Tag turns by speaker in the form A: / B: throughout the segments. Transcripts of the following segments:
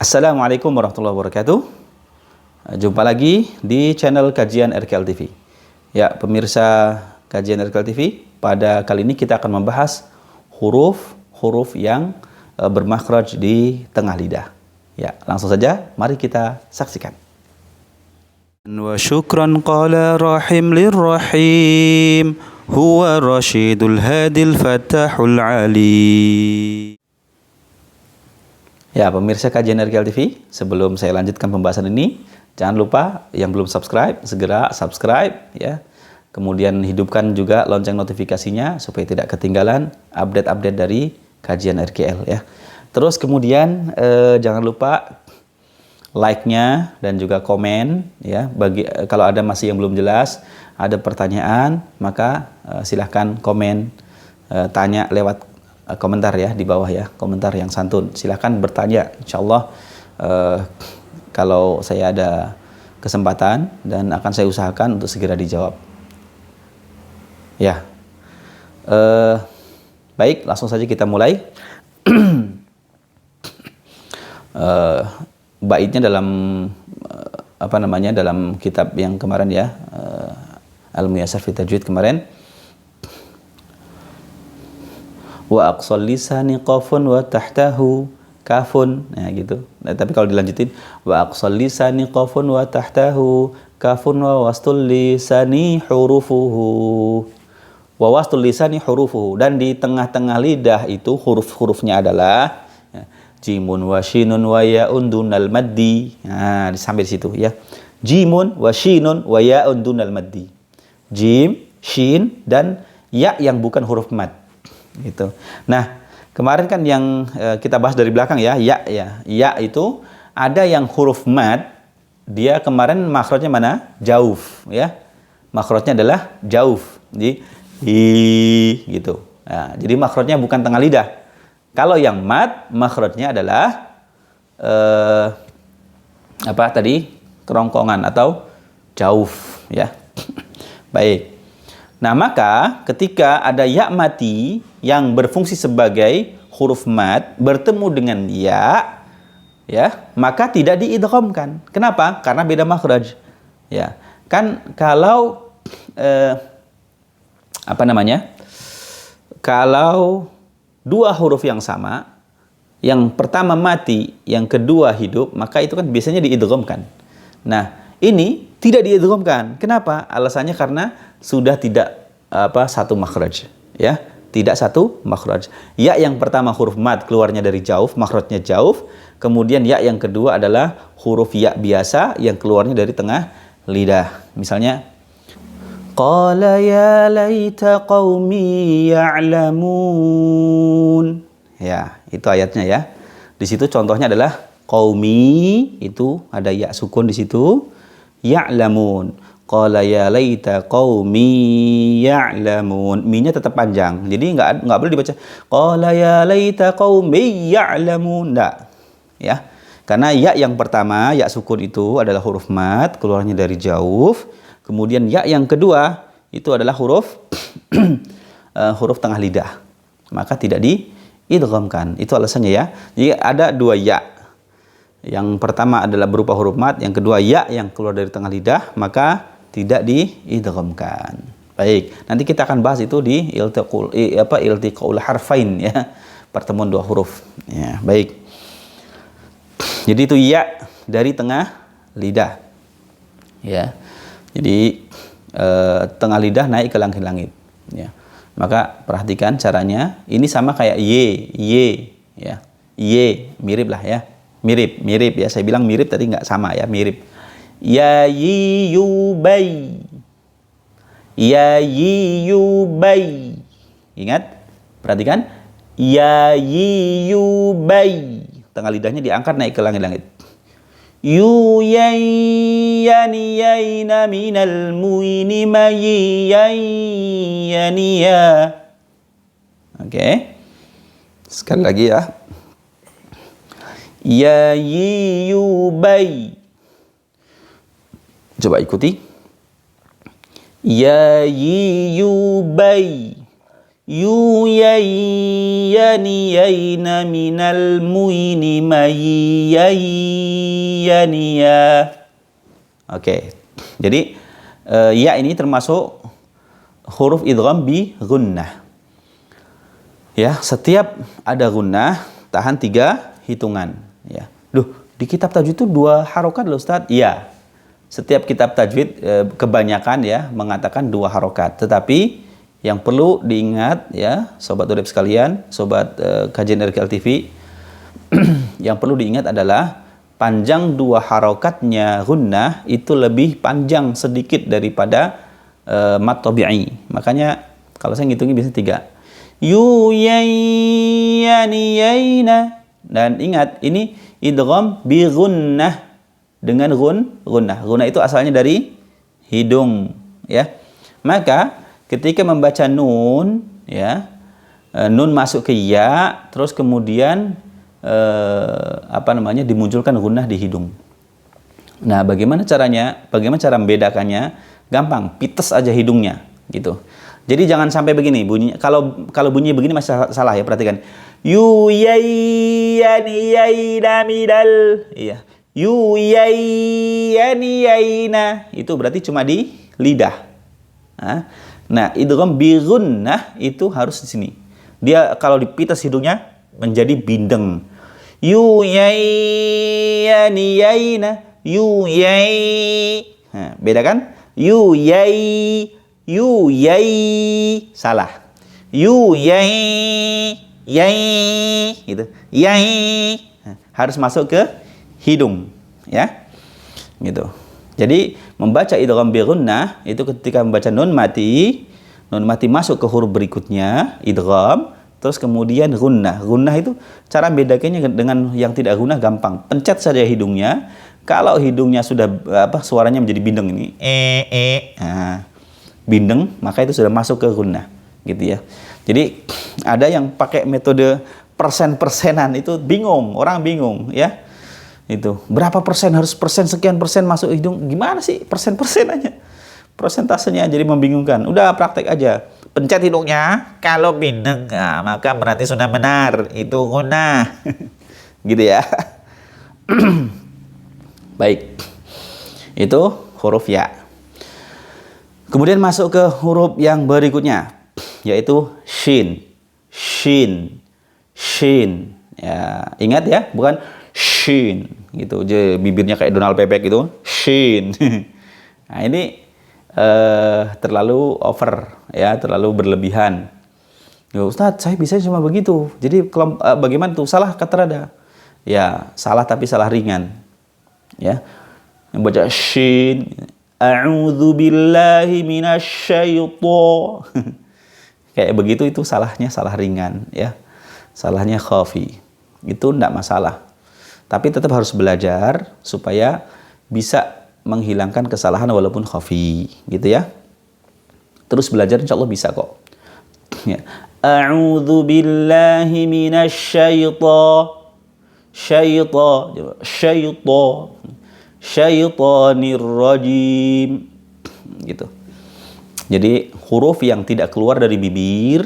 A: Assalamualaikum warahmatullahi wabarakatuh. Jumpa lagi di channel Kajian RKL TV. Ya, pemirsa Kajian RKL TV, pada kali ini kita akan membahas huruf-huruf yang bermakhraj di tengah lidah. Ya, langsung saja mari kita saksikan. Wa syukran qala rahim lirrahim huwa rasyidul hadil fatahul alim. Ya, pemirsa Kajian RKL TV, sebelum saya lanjutkan pembahasan ini, jangan lupa yang belum subscribe, segera subscribe ya. Kemudian hidupkan juga lonceng notifikasinya supaya tidak ketinggalan update-update dari Kajian RKL ya. Terus kemudian jangan lupa like-nya dan juga komen ya. Kalau ada masih yang belum jelas, ada pertanyaan, maka silahkan komen, tanya lewat komentar ya di bawah ya, komentar yang santun. Silahkan bertanya, insyaallah kalau saya ada kesempatan dan akan saya usahakan untuk segera dijawab. Ya, baik, langsung saja kita mulai. Baitnya dalam dalam kitab yang kemarin ya, Al-Muyassar fi Tajwid kemarin. Wa aqsal lisani qafun wa tahtahu kafun, nah gitu. Nah, tapi kalau dilanjutin wa aqsal lisani qafun wa tahtahu kafun wa wastul lisani hurufuhu. Wa wastul lisani hurufuhu, dan di tengah-tengah lidah itu huruf-hurufnya adalah ya, jimun wa shinun wa yaun dunal maddi. Nah, sampai di situ ya. Jimun wa shinun wa yaun dunal maddi. Jim, shin dan ya yang bukan huruf mad. Gitu. Nah, kemarin kan yang kita bahas dari belakang ya, ya itu ada yang huruf mad, dia kemarin makhrajnya mana? Jauf ya. Makhrajnya adalah jauf. Jadi gitu. Nah, jadi makhrajnya bukan tengah lidah. Kalau yang mad, makhrajnya adalah kerongkongan atau jauf ya. Baik. Nah, maka ketika ada ya mati yang berfungsi sebagai huruf mad bertemu dengan ya, maka tidak diidghamkan. Kenapa? Karena beda makhraj. Ya. Kan kalau kalau dua huruf yang sama, yang pertama mati, yang kedua hidup, maka itu kan biasanya diidghamkan. Nah, ini tidak diidghamkan. Kenapa? Alasannya karena sudah tidak satu makhraj ya, tidak satu makhraj. Ya yang pertama huruf mad keluarnya dari jauf, makhrajnya jauf. Kemudian ya yang kedua adalah huruf ya biasa yang keluarnya dari tengah lidah. Misalnya qala ya laita qaumi ya'lamun. Ya, itu ayatnya ya. Di situ contohnya adalah qaumi, itu ada ya sukun di situ. Ya'lamun. Qala ya laita qaumi ya'lamun. Mi-nya tetap panjang. Jadi enggak boleh dibaca qala ya laita qaumi ya'lamun. Enggak. Ya. Karena ya yang pertama, ya sukun itu adalah huruf mad, keluarnya dari jauf. Kemudian ya yang kedua itu adalah huruf huruf tengah lidah. Maka tidak diidghamkan. Itu alasannya ya. Jadi ada dua ya. Yang pertama adalah berupa huruf mad, yang kedua ya yang keluar dari tengah lidah, maka tidak diidghamkan. Baik, nanti kita akan bahas itu di iltiqaul harfain ya, pertemuan dua huruf. Ya, baik. Jadi itu ya dari tengah lidah. Ya. Jadi tengah lidah naik ke langit-langit ya. Maka perhatikan caranya, ini sama kayak y ya. Y mirip lah ya. Mirip ya, saya bilang mirip tadi nggak sama ya, mirip. Ya yi yu bai. Ya yi yu bai. Ingat, perhatikan. Ya yi yu bai. Tengah lidahnya diangkat naik ke langit-langit. Yu yani yaina minal muini mayi ya. Oke. Sekali lagi ya. Ya yi yu bai. Coba ikuti. Ya yi yu bai. Yuyayyaniyayna minal muini mayyayaniya. Oke. Jadi ya ini termasuk huruf idgham bi gunnah. Ya, setiap ada gunnah tahan 3 hitungan, ya. Duh, di kitab tajwid itu 2 harokat loh Ustaz. Iya. Setiap kitab tajwid kebanyakan ya mengatakan 2 harokat. Tetapi yang perlu diingat ya, sobat urip sekalian, sobat kajian RKL TV, yang perlu diingat adalah panjang 2 harokatnya gunnah itu lebih panjang sedikit daripada mad tabi'i. Makanya kalau saya ngitungin biasanya 3. Yuyayyaniyayna. Dan ingat ini idgham bi gunnah dengan gunnah. Gunnah itu asalnya dari hidung ya. Maka ketika membaca nun ya, nun masuk ke ya, terus kemudian dimunculkan gunnah di hidung. Nah, bagaimana caranya? Bagaimana cara membedakannya? Gampang, pites aja hidungnya gitu. Jadi jangan sampai begini bunyi. Kalau bunyi begini masih salah ya, perhatikan. Yuyayyaniyayna midal. Iya. Yuyayyaniyayna. Itu berarti cuma di lidah. Nah, idgham bi gunnah itu harus di sini. Dia kalau dipitas hidungnya menjadi bindeng. Yuyayyaniyayna. Nah, beda kan? Yuyay. Salah. Gitu. Harus masuk ke hidung, ya. Gitu. Jadi membaca idgham bi gunnah itu ketika membaca nun mati masuk ke huruf berikutnya idgham, terus kemudian gunnah. Gunnah itu cara bedakannya dengan yang tidak gunnah gampang. Pencet saja hidungnya. Kalau hidungnya sudah suaranya menjadi bindeng ini, bindeng, maka itu sudah masuk ke gunnah, gitu ya. Jadi ada yang pakai metode persen-persenan, itu bingung, orang bingung ya. Itu berapa persen, harus sekian persen masuk hidung, gimana sih persen-persenannya, persentasenya, jadi membingungkan. Udah praktek aja, pencet hidungnya, kalau bindeng maka berarti sudah benar, itu gunnah. Gitu ya. Baik, itu huruf ya. Kemudian masuk ke huruf yang berikutnya, yaitu shin. Ya, ingat ya, bukan shin gitu, bibirnya kayak Donald Bebek gitu, shin. Nah, ini terlalu over ya, terlalu berlebihan. Ya, Ustadz, saya bisa cuma begitu. Jadi bagaimana tuh? Salah kata rada. Ya, salah tapi salah ringan. Ya. Yang baca shin, a'udzu billahi minasyaiton. Kayak begitu itu salahnya salah ringan ya. Salahnya khafi. Itu enggak masalah. Tapi tetap harus belajar supaya bisa menghilangkan kesalahan walaupun khafi, gitu ya. Terus belajar insyaallah bisa kok. Ya. A'udzu billahi syaitonir rajim. Gitu. Jadi huruf yang tidak keluar dari bibir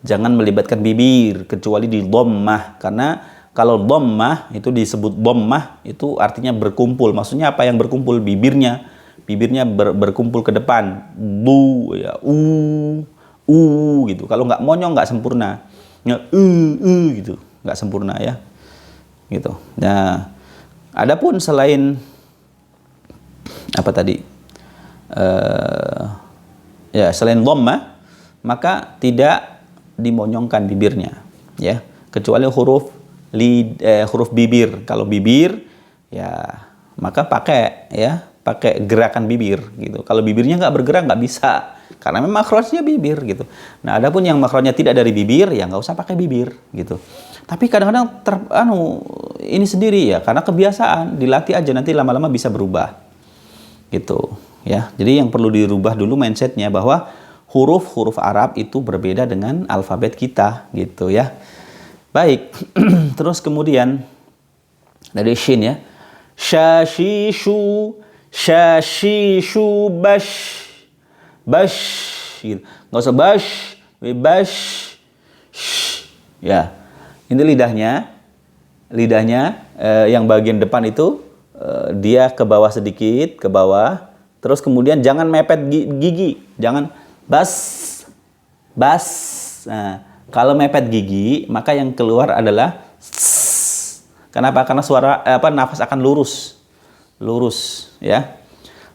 A: jangan melibatkan bibir kecuali di dhammah, karena kalau dhammah itu disebut dhammah itu artinya berkumpul. Maksudnya apa yang berkumpul? Bibirnya berkumpul ke depan. Bu ya, gitu. Kalau nggak monyong nggak sempurna. Ya, gitu, nggak sempurna ya. Gitu. Nah, adapun selain apa tadi? Selain dhammah, maka tidak dimonyongkan bibirnya, ya, kecuali huruf bibir. Kalau bibir, ya, maka pakai gerakan bibir, gitu. Kalau bibirnya nggak bergerak nggak bisa, karena memang makhrajnya bibir, gitu. Nah, adapun yang makhrajnya tidak dari bibir, ya nggak usah pakai bibir, gitu. Tapi kadang-kadang ini sendiri ya, karena kebiasaan, dilatih aja, nanti lama-lama bisa berubah, gitu. Ya, jadi yang perlu dirubah dulu mindsetnya bahwa huruf-huruf Arab itu berbeda dengan alfabet kita, gitu ya. Baik, terus kemudian dari shin ya, shashishu, bash, gitu. Nggak usah bash, bash. Ya, ini lidahnya yang bagian depan itu dia ke bawah sedikit, ke bawah. Terus kemudian jangan mepet gigi, jangan bas. Nah, kalau mepet gigi, maka yang keluar adalah kenapa? Karena suara nafas akan lurus, ya.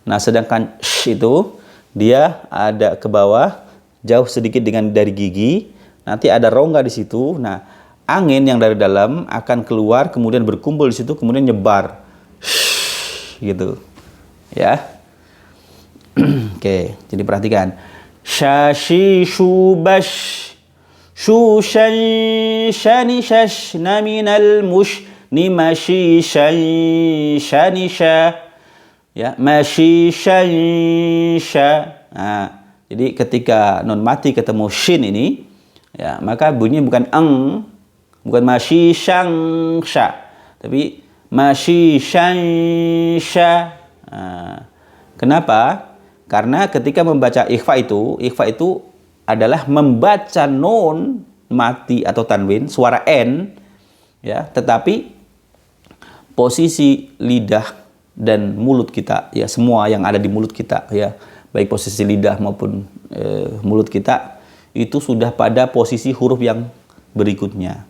A: Nah, sedangkan itu dia ada ke bawah, jauh sedikit dari gigi, nanti ada rongga di situ. Nah, angin yang dari dalam akan keluar, kemudian berkumpul di situ, kemudian nyebar, gitu, ya. Oke, jadi perhatikan. Syashi shubash shushan shani shashna minal mush ni mashi shani sha, ya, mashi sha. Nah, jadi ketika nun mati ketemu shin ini, ya, maka bunyinya bukan bukan mashi shang sha, tapi mashi shan sha. Nah, kenapa? Karena ketika membaca ikhfa itu adalah membaca nun mati atau tanwin, suara n, ya, tetapi posisi lidah dan mulut kita, ya, semua yang ada di mulut kita, ya, baik posisi lidah maupun mulut kita itu sudah pada posisi huruf yang berikutnya.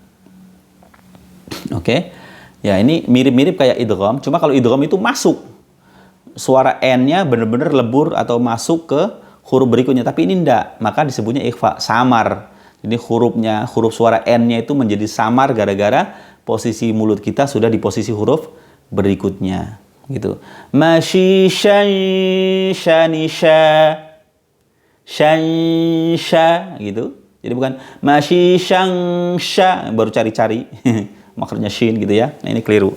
A: Oke. Ya, ini mirip-mirip kayak idgham, cuma kalau idgham itu masuk suara n-nya benar-benar lebur atau masuk ke huruf berikutnya, tapi ini enggak, maka disebutnya ikhfa, samar. Jadi huruf suara n-nya itu menjadi samar gara-gara posisi mulut kita sudah di posisi huruf berikutnya, gitu. Mashi shani sha, gitu. Jadi bukan mashi shang sha baru cari-cari makronya shin, gitu ya. Nah, ini keliru.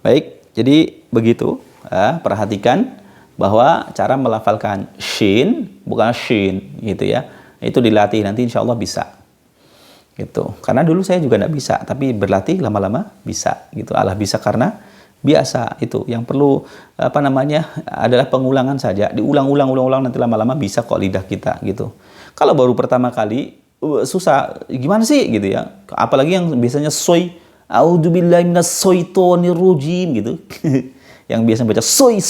A: Baik, jadi begitu. Perhatikan bahwa cara melafalkan shin bukan shin, gitu ya. Itu dilatih, nanti insya Allah bisa, gitu. Karena dulu saya juga tidak bisa, tapi berlatih lama-lama bisa, gitu. Allah bisa karena biasa. Itu yang perlu adalah pengulangan saja, diulang-ulang nanti lama-lama bisa kok lidah kita, gitu. Kalau baru pertama kali susah, gimana sih, gitu ya. Apalagi yang biasanya soy, a'udzubillahi minasyaitonirrajim, gitu. Yang biasa baca soy,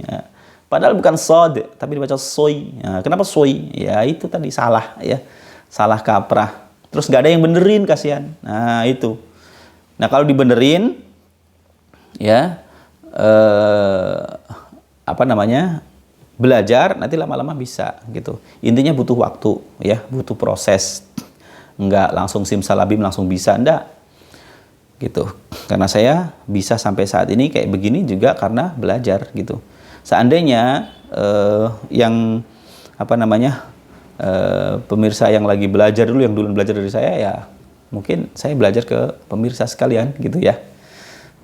A: ya. Padahal bukan sod, tapi dibaca soy. Ya, kenapa soy? Ya itu tadi salah, ya, salah kaprah. Terus nggak ada yang benerin, kasihan. Nah itu. Nah kalau dibenerin, ya, belajar, nanti lama-lama bisa, gitu. Intinya butuh waktu, ya, butuh proses. Nggak langsung simsalabim langsung bisa, enggak. Gitu. Karena saya bisa sampai saat ini kayak begini juga karena belajar, gitu. Seandainya yang pemirsa yang lagi belajar dulu, yang dulu belajar dari saya, ya mungkin saya belajar ke pemirsa sekalian, gitu ya.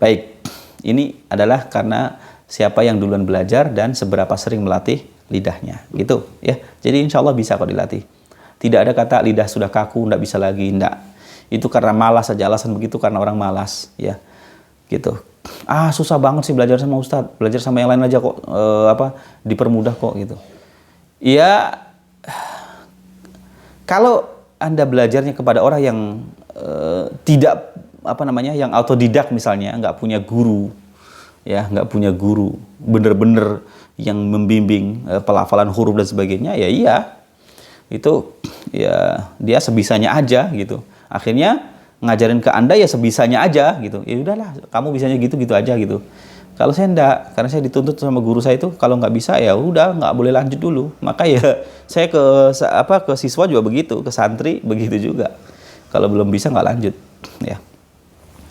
A: Baik, ini adalah karena siapa yang duluan belajar dan seberapa sering melatih lidahnya, gitu ya. Jadi insya Allah bisa kok dilatih. Tidak ada kata lidah sudah kaku, nggak bisa lagi, nggak. Itu karena malas saja, alasan begitu karena orang malas, ya, gitu. Susah banget sih belajar sama Ustadz, belajar sama yang lain aja kok dipermudah kok, gitu. Ya, kalau Anda belajarnya kepada orang yang tidak yang autodidak misalnya, nggak punya guru, ya, nggak punya guru bener-bener yang membimbing pelafalan huruf dan sebagainya, ya iya, itu ya dia sebisanya aja, gitu. Akhirnya ngajarin ke Anda ya sebisanya aja, gitu. Ya udahlah, kamu bisanya gitu-gitu aja, gitu. Kalau saya enggak, karena saya dituntut sama guru saya itu, kalau nggak bisa ya udah nggak boleh lanjut dulu. Maka ya saya ke siswa juga begitu, ke santri begitu juga. Kalau belum bisa nggak lanjut, ya.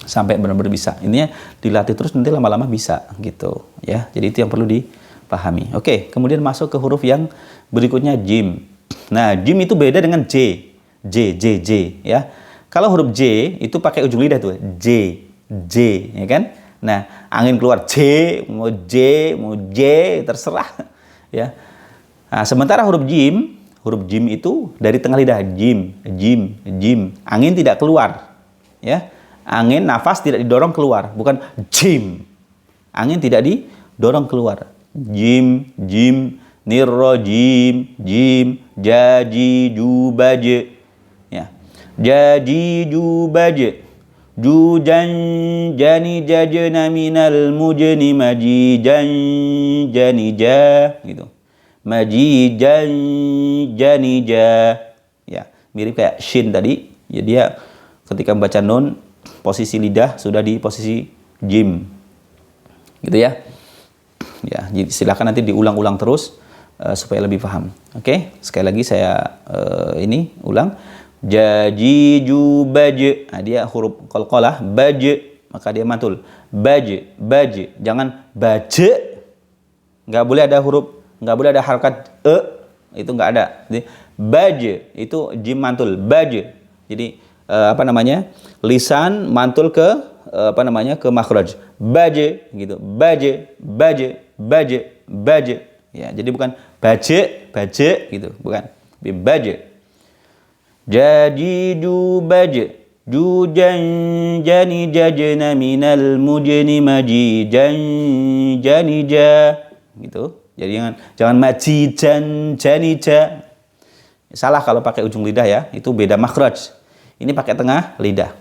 A: Sampai benar-benar bisa. Ininya dilatih terus, nanti lama-lama bisa, gitu, ya. Jadi itu yang perlu dipahami. Oke, kemudian masuk ke huruf yang berikutnya, jim. Nah, jim itu beda dengan J, ya. Kalau huruf J itu pakai ujung lidah tuh, J, ya kan? Nah, angin keluar mau J, terserah, ya. Nah, sementara huruf jim itu dari tengah lidah, jim. Angin tidak keluar, ya. Angin, nafas tidak didorong keluar, bukan jim. Angin tidak didorong keluar. Jim, nirrajim, jim, jajiju baje. Ya. Jajiju baje. Jujan jani jajna minal mujni majijan janija gitu. Majijan janija. Ya, mirip kayak shin tadi. Ya, dia ketika membaca nun posisi lidah sudah di posisi jim. Gitu ya. Ya, silakan nanti diulang-ulang terus supaya lebih paham. Oke, sekali lagi saya ini ulang. Jajiju baje. Nah, dia huruf qalqalah baje, maka dia mantul. Baje, baje. Jangan baje. Nggak boleh ada huruf, nggak boleh ada harakat itu nggak ada. Jadi, baje itu jim mantul, baje. Jadi lisan mantul ke ke makhraj. Baje gitu. Baje, baje, baje, baje. Ya, jadi bukan baje, baje gitu, bukan. Baje. Jajiju baje. Jujan jani jajna minal mujni majijan janija gitu. Jadi jangan majijan janija. Salah kalau pakai ujung lidah ya, itu beda makhraj. Ini pakai tengah lidah.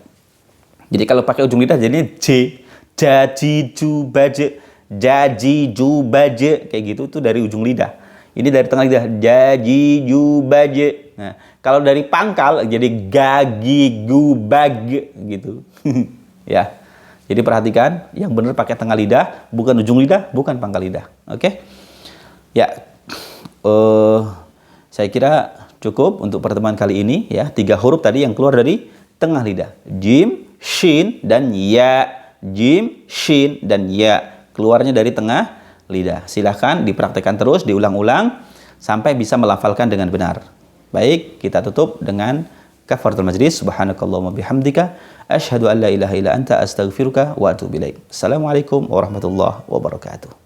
A: Jadi kalau pakai ujung lidah jadi j, jajiju baje, jajiju baje kayak gitu itu dari ujung lidah. Ini dari tengah lidah, jajiju baje. Nah, kalau dari pangkal jadi gagigu bage gitu. Ya. Jadi perhatikan, yang benar pakai tengah lidah, bukan ujung lidah, bukan pangkal lidah. Oke? Ya. Saya kira cukup untuk pertemuan kali ini ya. 3 huruf tadi yang keluar dari tengah lidah. Jim, shin, dan ya. Jim, shin, dan ya. Keluarnya dari tengah lidah. Silahkan dipraktekkan terus, diulang-ulang sampai bisa melafalkan dengan benar. Baik, kita tutup dengan kafaratul majlis. Subhanakallahumma bihamdika asyhadu an la ilaha illa anta astaghfiruka wa atubu ilaik. Assalamualaikum warahmatullahi wabarakatuh.